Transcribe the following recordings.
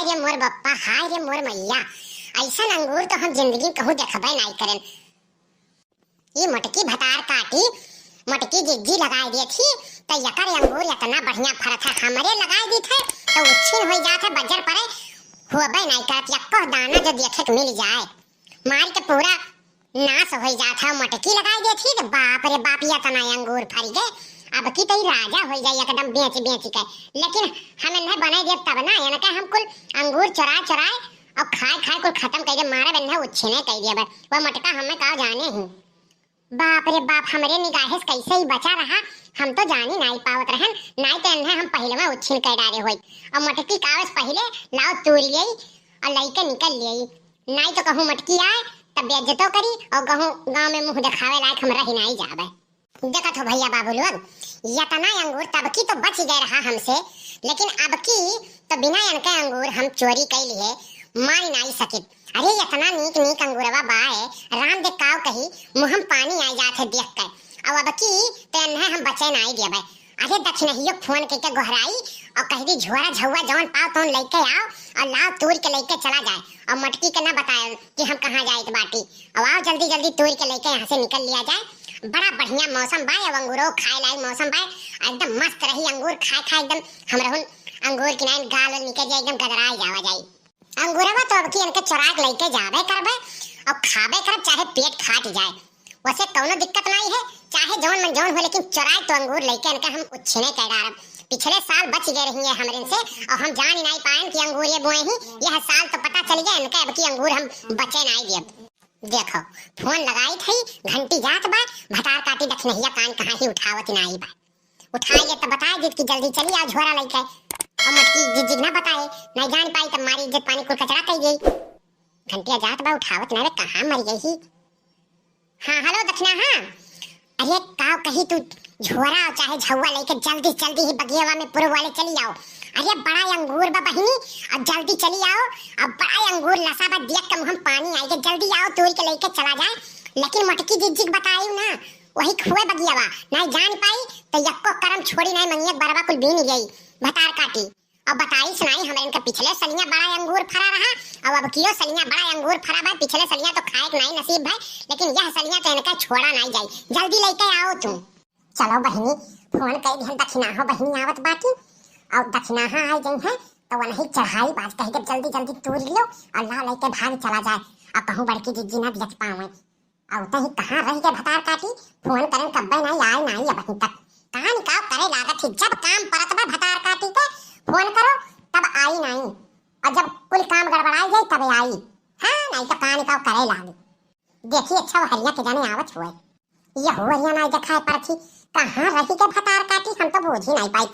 रे मोर बप्पा, हाय रे मोर मैया, ऐसा अंगूर तो हम जिंदगी कहूँ देखबे नहीं करें। ये मोटकी भतार काटी, मोटकी जिज्जी लगाई दी थी तो यकर अंगूर इतना बढ़िया फरत है, हमरे लगाई दी थे तो उछिन हो जाते बजर पड़े हुआबे नहीं करत। यक्को दाना जो देखे के मिल जाए मार के पूरा नाश हो जाता। मोटकी लगाई दी थी तो बाप रे बाप ये तना अंगूर फरी गए। अब की तो राजा हो जाए एकदम बेच बेच के, लेकिन हमें नहीं बनाई दे तब ना यानी कि हम कुल अंगूर चुराए चुराए और खाए खाए कुल खत्म कर दे, मारे बन्ने उछिने कर दिया। वो मोटका हमें का जाने ही। बाप रे बाप, हमरे निगाह से कैसे ही बचा रहा, हम तो जानी नहीं पावत रहन, नहीं तो इन्हें हम पहले में उछिन कर डाले होई। और मटकी कावस पहले लाओ तूर लिये और लइके निकल लिये, नहीं तो कहूँ मटकी आए तब बेइज्जतो करी और कहूँ गांव में मुंह दिखावे लायक हम रही नहीं जावे। देखत हो भैया बाबू लोग, यतना अंगूर तब की तो बच गए रहा हमसे, लेकिन अब की तो बिना इनके अंगूर हम चोरी कर लिए मार नहीं सके। अरे इतना नीक नीक अंगूरवा बाए, राम दे काव कही मुहम पानी आ जाते देख कर। अब की तो इन्हें हम बचे नहीं देबे। अरे दक्षिणहियो फोन करके गोहराई और कह दी झोरा झौवा जौन पाओ तो लेके आओ और लाओ तूर के लेके चला जाए। और मटकी के ना बताए कि हम कहाँ जाए बाटी, अब आओ जल्दी जल्दी तूर के लेके यहाँ से निकल लिया जाए। बड़ा बढ़िया मौसम बा, अब अंगूरों खाए लायक मौसम बा, एकदम मस्त रही अंगूर खाए खाए एकदम हमरहुन अंगूर की नाइन गाल निकल जाए, एकदम गदराई जावा जाए। अंगूरवा तो अब की इनके चुराक लेके जावे करबे और खाबे करब चाहे पेट फाट जाए, वैसे कोनो दिक्कत नहीं है, चाहे जौन मन जौन हो, लेकिन चुराए तो अंगूर लेके इनके हम उछिने कर डारब। पिछले साल बच गए रही है हमरे से और हम जान ही नहीं पाए कि अंगूर ये बोए ही, यह साल तो पता चल गया इनके अब की अंगूर हम बचे नहीं दिए। देखो फोन लगाई थी, घंटी जात बा, भतार काटी दक्षिणहिया कान कहाँ ही उठावत नहीं बा। उठाए तो बताए दी कि जल्दी चली आओ झोरा लेके, और मटकी जिज्जी ना बताए नहीं जान पाई तब मारी इज्जत पानी कुल कचरा कर गई। घंटिया जात बा उठावत नहीं, कहाँ मर गई ही। हाँ हेलो दक्षिणा, हाँ अरे काव कही तू झोरा चाहे झौवा लेके जल्दी जल्दी ही बगियावा में पूर्व वाले चली आओ। अरे बड़ा अंगूर बा बहिनी, अब जल्दी चली आओ, अब बड़ा अंगूर लसा बा देख के मुहम पानी आई के जल्दी आओ तूर के लेके चला जाए। लेकिन मटकी जिज्जी बताई ना वही खुए बगियावा नहीं जान पाई तो यक्को करम छोड़ी नहीं मंगिया बरबा कुल बीन गई भतार काटी। और बताई सुनाई हमारे इनका पिछले सलिया बड़ा अंगूर फरा रहा और अब कियो सलिया बड़ा अंगूर फरा भाई। पिछले सलिया तो खाए नहीं नसीब भाई, लेकिन यह सलिया तो इनका छोड़ा नहीं जाए, जल्दी लेके आओ तुम। चलो बहिनी फोन कर दिहन दक्षिणा हो बहिनी आवत बाकी, और दक्षिणा आई गई है तो वही चढ़ाई बाज कह के जल्दी जल्दी तूर लियो और ला लेके भाग चला जाए। और कहूँ बड़की जिज्जी ना देख पावे और तो ही कहाँ रह के भतार काटी, फोन करें कब्बे नहीं आए नहीं अब तक कहाँ निकाव करे लागत थी। जब काम परत बा भतार काटी के फोन करो तब आई नहीं, और जब कुल काम गड़बड़ाई जाए तब आई। हाँ नहीं तो कहाँ निकाव करे लागी। देखिए अच्छा हरिया के जाने आवत हुए, ये हो हरिया नहीं दिखाई पर थी कहाँ रही के भतार काटी, हम तो बूझ ही नहीं पाई।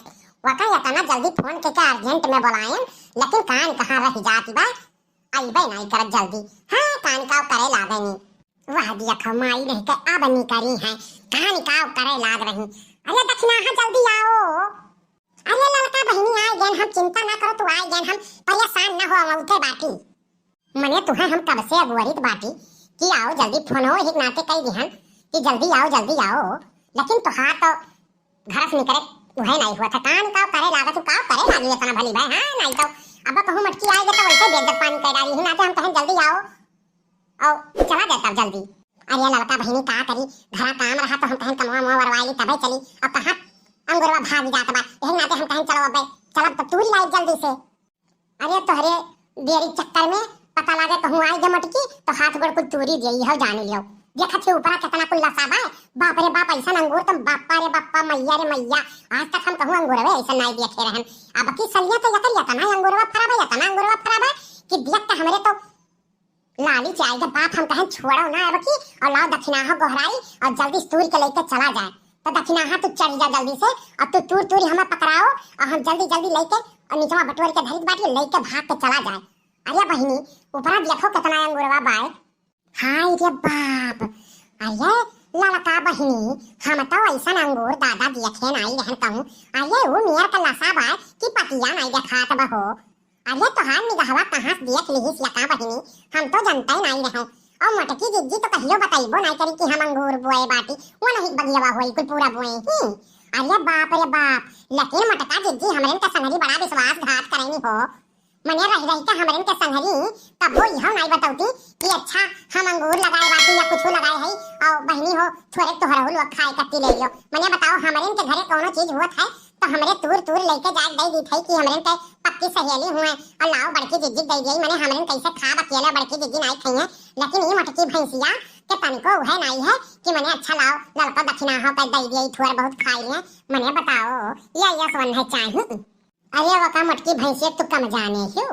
वका इतना जल्दी फोन के अर्जेंट में बुलाएं, लेकिन कान कहाँ रह जाती बा, आईबे नहीं करत जल्दी। हाँ कान काव करे लागे नहीं, वह दिया खमाई नहीं के अब नहीं करी है, कहाँ निकाव करे लाग रही। अरे दक्षिणा हाँ जल्दी आओ। अरे लड़का बहिनी आए गए, हम चिंता ना करो तू आए गए, हम परेशान ना हो उठे बाटी मने तुम्हें हम कब से अगुवरित बाटी कि आओ जल्दी फोन हो एक नाते कई दिहन कि जल्दी आओ, लेकिन तो हाँ तो घर से निकले वह नहीं हुआ था। कान का करे लागत का करे लागी इतना भली भाई। हाँ नहीं तो अब कहूँ मटकी आएगा तो वैसे बेइज्जत पानी कर डाली ना, तो हम कहें जल्दी आओ और चला जाता जल्दी। अरे लड़का बहिनी का करी, घरा काम रहा तो हम कहें कमवा मुआ वरवाई तबे चली, अब कहाँ अंगूरवा भाग जाता बा, यही नाते हम कहें चलो अब चल तो तूरी लाई जल्दी से। अरे तोहरे देरी चक्कर में पता लगे कहूँ आई गे मटकी तो हाथ गोड़ कुल तूरी दिए हो जान लियो। देखत है ऊपर कितना कुल लसा बा, बाप रे बाप ऐसा अंगूर तो बापा रे बापा मैया रे मैया, आज तक हम कहूँ अंगूरवे ऐसा नहीं देखे रहन। अब की सलिया तो यकर यतना अंगूरवा फरा बा कि देख के हमरे तो लाली चाहिए के बाप हम कहें छोड़ो ना अब की, और लाओ दक्षिणा गोहराई और जल्दी तूर के लेके चला जाए। तो दक्षिणा तू चढ़ जा जल्दी से और तू तूर तूरी हमें पकड़ाओ और हम जल्दी जल्दी लेके और नीचवा बटोर के धरी बाटी लेके भाग के चला जाए। अरे बहिनी ऊपर देखो कितना अंगूरवा बाय। हाय रे बाप, अरे लड़का बहिनी हम तो ऐसा अंगूर दादा देखे नहीं रहन कहूँ। अरे वो मेयर का लसा बाय कि पतिया नहीं देखात बहो। अरे तो हाथ निगहवा कहाँ से देख ली लका बहिनी, हम तो जानते ही नहीं रहो। और मटकी जिज्जी तो कहियो बताइबो नहीं करी कि हम अंगूर बोए बाटी, वो नहीं बगियावा होई कुल पूरा बोए ही। अरे बाप रे बाप, लेकिन मटका जिज्जी हमरे का संगरी बड़ा विश्वासघात करेनी हो। मने रही रही के हमरन के संगरी तब वो यह नहीं बताऊती कि अच्छा हम अंगूर लगाए बाकी या कुछ लगाए है और बहनी हो थोड़े तोहरा हो लोग खाए कत्ती ले लियो। मने बताओ हमरन के घरे कोनो चीज होत है तो हमरे तूर तूर लेके जाके दे दी थई कि हमरन के पक्की सहेली हुए और लाओ बड़की जिज्जी दे दी। मने हमरन कैसे खा अकेला बड़की जिज्जी नहीं खाई है, लेकिन ये मटकी भैंसिया के तनिको है नहीं है कि मने अच्छा लाओ लड़का दक्षिणा हो कर दे दिए थोड़ा बहुत खाई ले। मने बताओ ये सोन है चाहिए। अरे वका मटकी भैंसिया तू कम जाने हो।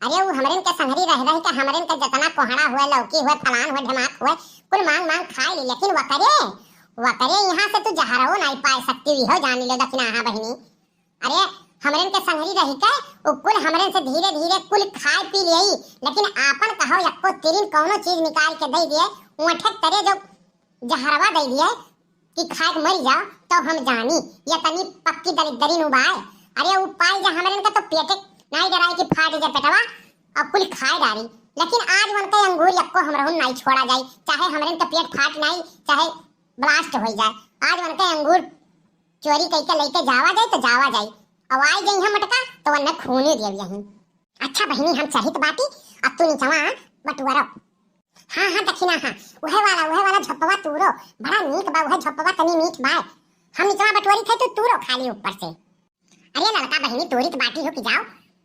अरे वो हमरन के संगरी रह के हमरन के जतना कोहड़ा हुए लौकी हुए फलान हुए ढमाक हुए कुल मांग मांग खाई ली, लेकिन वकरे यहाँ से तू जहरो नहीं पाए सकती हो जानी ले दक्षिणा बहनी। अरे हमरन के संगरी रही के वो कुल हमरन से धीरे धीरे कुल खाए पी लियई, लेकिन आपन कहो यक्को तिरिन कोनो चीज निकाल के दे दिए उठे तरे जो जहरवा दे दिए कि खाए के मर जाओ तो हम जानी ये तनी पक्की दरिद्री उबाए। अरे वो पाई जा हमरन का तो पेटे नहीं डराई कि फाट जाए पेटवा और कुल खाए डारी, लेकिन आज मन के अंगूर यक्को हमरहुन नहीं छोड़ा जाए, चाहे हमरन का पेट फाट नहीं चाहे ब्लास्ट हो जाए। आज मन के अंगूर चोरी करके लेके जावा जाए तो जावा जाए, अब आई गई हम मटका तो वन्ने खूने दिया यहीं। अच्छा बहनी हम चहित बाटी अब तू नीचवा बटुआरो। हाँ हाँ दक्षिणा हाँ वहे वाला झपवा तूरो बड़ा नीक बा, वहे झपवा तनी मीठ बा। हम नीचवा बटुआरी थे तो तूरो खाली ऊपर से। अरे लड़का बहनी तोरी तो बाटी हो कि जाओ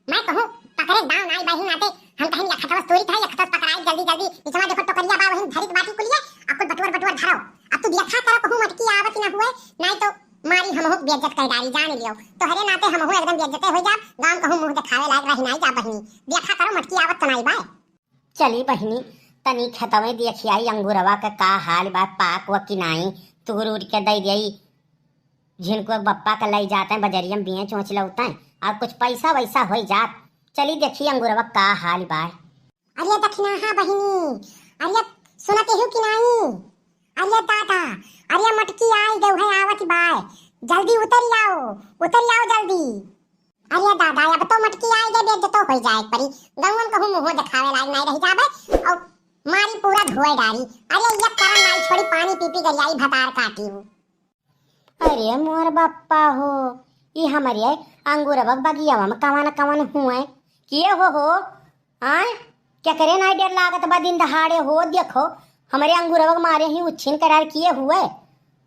मैं कहूँ पकड़े दाव नाई बहनी आते हम कहीं यखतवस तोरी था यखतवस पकड़ाई जल्दी जल्दी नीचवा देखो टोकरिया बा वहीं धरित बाटी कुलिए आपको बटुआर धरो। अब तू देखा करो कहूँ मटकी आवत ना हुए नहीं तो मारी हम हो बेइज्जत कर डाली जान लियो तो हरे नाते हम हो एकदम बेइज्जत हो जा गांव कहूँ मुंह दिखावे लायक रही नहीं जा बहनी। देखा करो मटकी आवत तो नहीं बा। चली बहनी तनी खेतवे देखियाई अंगूरवा के का हाल बा पाक व कि नहीं तूर उड़ के दे दियई जिनको बप्पा के ले जाते हैं बजरिया में बिये चोंच लौते हैं और कुछ पैसा वैसा हो जात। चली देखिए अंगूरवा का हाल बा। अरे दक्षिणा हाँ बहनी अरे सुनते हो कि नहीं। अरे दादा अरे मटकी आई गई है आवत बाय जल्दी उतर जाओ जल्दी। अरे दादा अब तो मटकी आई गई बेइज्जत हो जाए परी गंगन कहूँ मुंह दिखावे लायक नहीं रही जाबे और मारी पूरा धोए डारी। अरे ये करन नहीं छोड़ी पानी पी गरियाई भतार काटी हूँ। अरे मोर बप्पा हो ये हमारे अंगूरवा बगिया में कवन हुए किए हो आय क्या करे ना डर लागत बा दिन दहाड़े हो देखो हमारे अंगूरवा मारे ही उछिन करार किए हुए।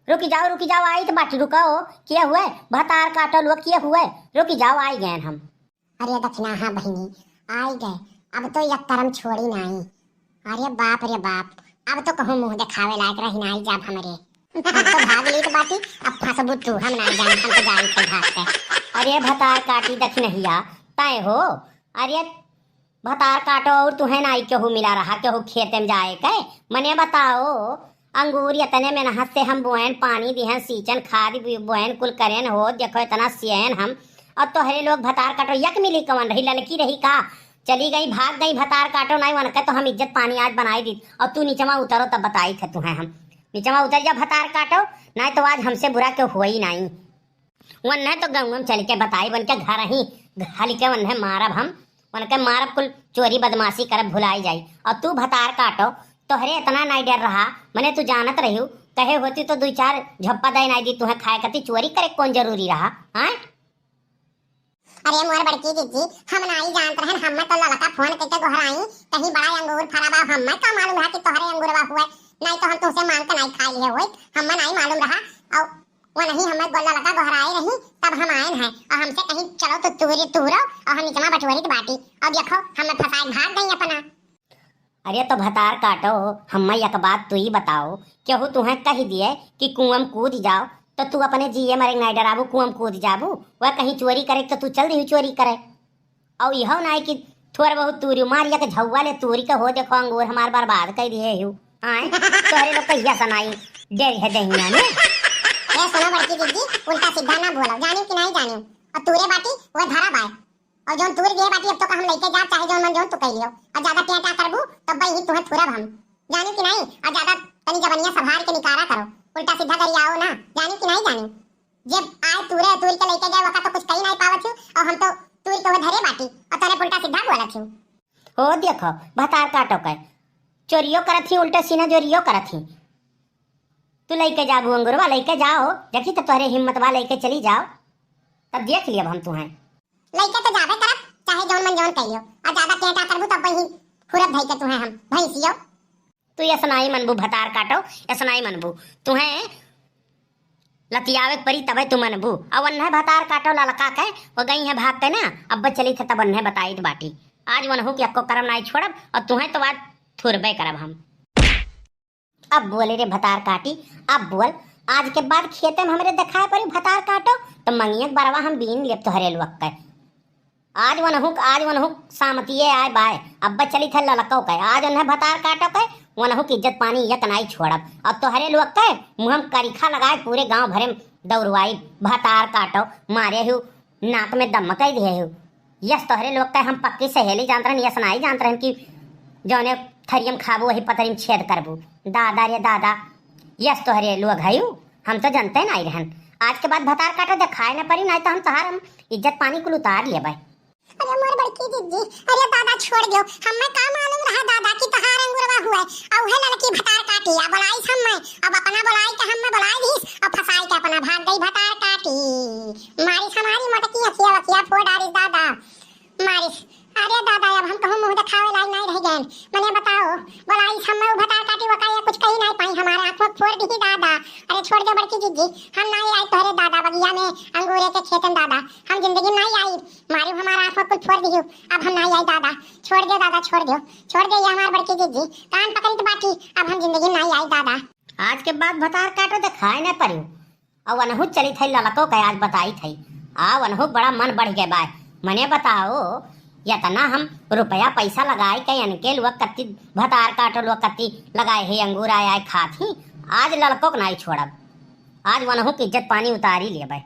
रुक जाओ आई तो बाटी रुकाओ किए हुए भतार काटो लोग किए हुए रुक जाओ आई गए हम। अरे दक्षिणा हाँ बहनी आई गए अब तो यक करम छोड़ी नहीं। अरे बाप अब तो कहूँ मुंह दिखावे लायक रही नहीं जाब हमारे हम तो भाग ली तो बाटी अब फंसबू तू हम ना जाने हम तो जाई थे भागते। अरे भतार काटी दक्षिणहिया तय हो। अरे भतार काटो और तुम्हें नाई केहू मिला रहा केहू खेते में जाए के मने बताओ अंगूर इतने मेहनत से हम बोएन पानी दिहन सींचन खाद बोएन कुल करेन हो देखो इतना सियन हम और तोहरे लोग भतार काटो यक मिली कवन रही लड़की रही का चली गई भाग गई भतार काटो नहीं वन के तो हम इज्जत पानी आज बनाई दी और तू नीचवा उतरो तब बताई थे तुम्हें हम नीचवा उतर जा भतार काटो नहीं तो आज हमसे बुरा क्यों हुआ ही नहीं। वन है तो गाँव में चल के बताई बन के घर ही घाली के वन है मारब हम वन के मारब कुल चोरी बदमाशी करब भुलाई जाई और तू भतार काटो तोहरे इतना नहीं डर रहा मने तू जानत रही कहे होती तो 2-4 झप्पा दे नहीं दी तुम्हें खाए करती चोरी करे कौन जरूरी रहा हाँ। अरे मोर बड़की दीदी हम नहीं जानते हैं हम तो लड़का फोन करके गोहराई कहीं बड़ा अंगूर फरा बा हम का मालूम है कि तोहरे अंगूरवा हुए नहीं तो हम तुमसे मांग के नहीं खाई लिए हुए हम नहीं मालूम रहा और वो नहीं हमें गोला लगा गोहराई रही तब हम आए हैं और हमसे कहीं चलो तो तूरो और हम इतना बटोरी की बाटी और देखो हमें फसाए भाग गई अपना। अरे तो भतार काटो हम एक बात तू ही बताओ केहू तुम्हें कह दिए कि कुआं कूद जाओ तो तू अपने जिये मरे नहीं डराबू कुआं कूद जाबू वह कहीं चोरी करे तो तू चल रही चोरी करे और यह नहीं कि थोड़ा बहुत तूरी मारिया के झौवा ले तूरी के हो देखो अंगूर हमार बर्बाद कर दिए हूँ आए तोहरे लोग कहिया सनाई डेर है दहिया में। ए सुनो बड़की दीदी उल्टा सीधा ना बोलो जानी कि नहीं जानी और तूरे बाटी वो धरा बाय और जोन तूर दिए बाटी अब तो हम लेके जा चाहे जोन मन जोन तू कह लियो और ज्यादा टेटा करबू तब भाई तुम्हें थोड़ा हम जानी कि नहीं और ज्यादा तनी जबनिया संभाल के निकारा करो उल्टा सीधा करियाओ ना जानी कि नहीं जानी जब आए तूरे तूर के लेके जाए वका तो कुछ कही नहीं पावत छू और हम तो तूर के वो धरे बाटी और तने उल्टा सीधा बोलत छू हो देखो भतार काटो कर चोरियो करत थी उल्टा सीना जोरियो करत थी तू लेके जाबू अंगूरवा लेके जाओ देखी तो तोहरे हिम्मत वा लेके चली जाओ तब देख लिया हम तुम्हें लेके तो जावे करब चाहे जौन मन जौन कहियो, और ज्यादा टेटा करबू तब वही हुरब धई के तुहे हम भैंसियो। तू ये सुनाई मनबू भतार काटो, ये सुनाई मनबू तुम्हें लतियावे परी तबे तू मनबू। अब वन्हे भतार काटो ललका के वो गई है भाग के ना, अब चली थे तब वन्हे बताई बाटी। आज वनहू कि अक्को करम नहीं छोड़ब और तुम्हें तो बात थुरबे करब हम। अब बोले रे भतार काटी, अब बोल आज के बाद खेते में हमरे दिखाए परी भतार काटो तो मंगियक बरवा हम बीन लेप तो हरे लुक के। आज वनहू सामतिये आए बाय, अब चली थे ललको के, आज उन्हें भतार काटो के वनहू की इज्जत पानी यक नहीं छोड़ब। अब तो हरे लुक के मुँह करीखा लगाए पूरे गांव भरे दौड़वाई भतार काटो मारे हूँ नाक में दम कई दिए हूँ। यस तोहरे लोग का हम पक्की सहेली जानत रहन, यस नहीं जानत रहन कि जौने थरियम खाबू वही पतरिम छेद करबू। दादा रे दादा, यस तोहरे लोग है हम तो जानते नहीं रहन। आज के बाद भतार काटो दिखाए न पड़ी, नहीं तो हम तहार हम इज्जत पानी कुल उतार लिए भाई। अरे मोर बड़की दीदी, अरे दादा छोड़ दो, हमें का मालूम रहा दादा की तहार अंगुरवा हुआ है और है लड़की भतार काटी। अब बुलाई हम अब अपना बुलाई के हम बुलाई दीस और फसाई के अपना भाग गई भतार काटी। मारी हमारी मटकी अखिया वखिया फोड़ डाली दादा मारी। अरे दादा अब हम कहूं मुंह दिखावे लायक नहीं रह गए। मने बताओ बुलाई हम भतार काटी वकाया कुछ कही नहीं पाई, हमारे आंखों फोड़ दी दादा। अरे छोड़ दो बड़की दीदी, हम नहीं आई तोहरे दादा बगिया में अंगूरे के खेतन दादा, हम जिंदगी में नहीं आई। मारू हमारा आंखों कुछ फोड़ दी, अब हम नहीं आई दादा। छोड़ दो दादा, छोड़ दो ये हमारी बड़की दीदी कान पकड़ी तो बाटी, अब हम जिंदगी में नहीं आई दादा। आज के बाद भतार काटो दिखाए न पड़ी और वनहू चली थी ललको के आज बताई थी। आ वनहू बड़ा मन बढ़ गया बाय। मने बताओ यतना हम रुपया पैसा लगाए के इनके लोग कत्ती भतार काटो लोग कत्ती लगाए है अंगूर आए खात ही। आज लड़कों को नहीं छोड़ब, आज वनहू की इज्जत पानी उतारी लिए भाई।